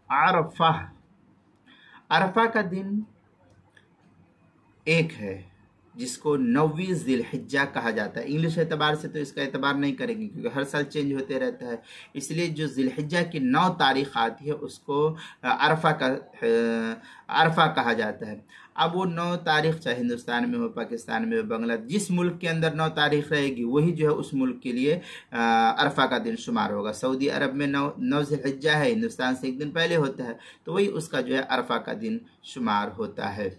अरफा, अरफा का दिन एक है जिसको 9वीं ज़िलहिज्जा कहा जाता है। इंग्लिश एतबार से तो इसका एतबार नहीं करेंगे क्योंकि हर साल चेंज होते रहता है, इसलिए जो ज़िलहिज्जा की 9 तारीख आती है उसको अरफा कहा जाता है। अब वो 9 तारीख चाहे हिंदुस्तान में हो, पाकिस्तान में हो, बांग्लादेश, जिस मुल्क के अंदर 9 तारीख रहेगी वही जो है उस मुल्क के लिए अरफा का दिन शुमार होगा। सऊदी अरब में 9 ज़िलहिज्जा है, हिंदुस्तान से एक दिन पहले होता है, तो वही उसका जो है अरफा का दिन शुमार होता है।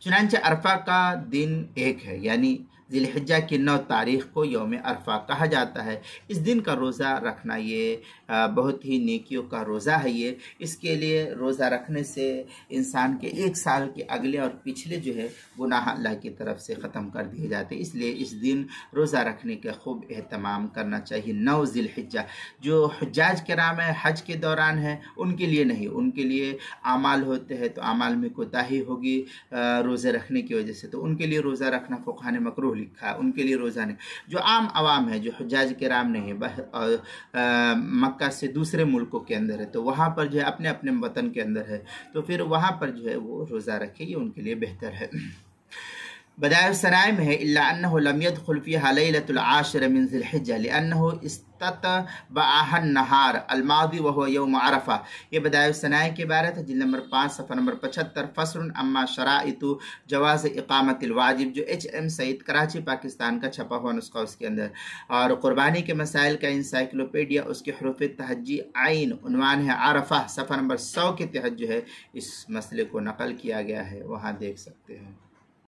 चुनांचे अरफा का दिन एक है, यानी ज़िलहिज्जा की 9 तारीख को यौम अरफा कहा जाता है। इस दिन का रोज़ा रखना ये बहुत ही नेकियों का रोज़ा है। ये इसके लिए रोज़ा रखने से इंसान के एक साल के अगले और पिछले जो है गुनाह अल्लाह की तरफ से ख़त्म कर दिए जाते हैं, इसलिए इस दिन रोज़ा रखने का खूब एहतमाम करना चाहिए। 9 ज़िलहिज्जा जो हुज्जाज किराम है, हज के दौरान है, उनके लिए नहीं, उनके लिए आमाल होते हैं तो आमाल में कोताही होगी रोज़े रखने की वजह से, तो उनके लिए रोज़ा रखना फ़ुक़हा ने मकरूह लिखा है, उनके लिए रोज़ा नहीं। जो आम आवाम है, जो हुज्जाज किराम नहीं है, मक्का से दूसरे मुल्कों के अंदर है, तो वहाँ पर जो है अपने अपने वतन के अंदर है, तो फिर वहाँ पर जो है वो रोज़ा रखे, ये उनके लिए बेहतर है। बदाइउ सनाए में है इल्ला अन्नहु लम यदखुल फ़ीहा लैलतुल आशिर मिन ज़िलहिज्जा लिअन्नहु इस्ततबअहन नहार अलमादी व हुवा यौम अरफा। ये बदाइउ सनाए के बारे था, जिल्द नंबर 5 सफ़ा नंबर 75, फस्रुन अम्मा शराइतु जवाज़ इक़ामतिल वाजिब, जो HM सईद कराची पाकिस्तान का छपा हुआ नुस्खा उसके अंदर, और कुर्बानी के मसाइल का इंसाइक्लोपीडिया उसके हरूफ तहज्जी आइन उन्वान है अरफा, सफ़ा नंबर 100 के तहत जो है इस मसले को नकल किया गया है, वहाँ देख सकते हैं।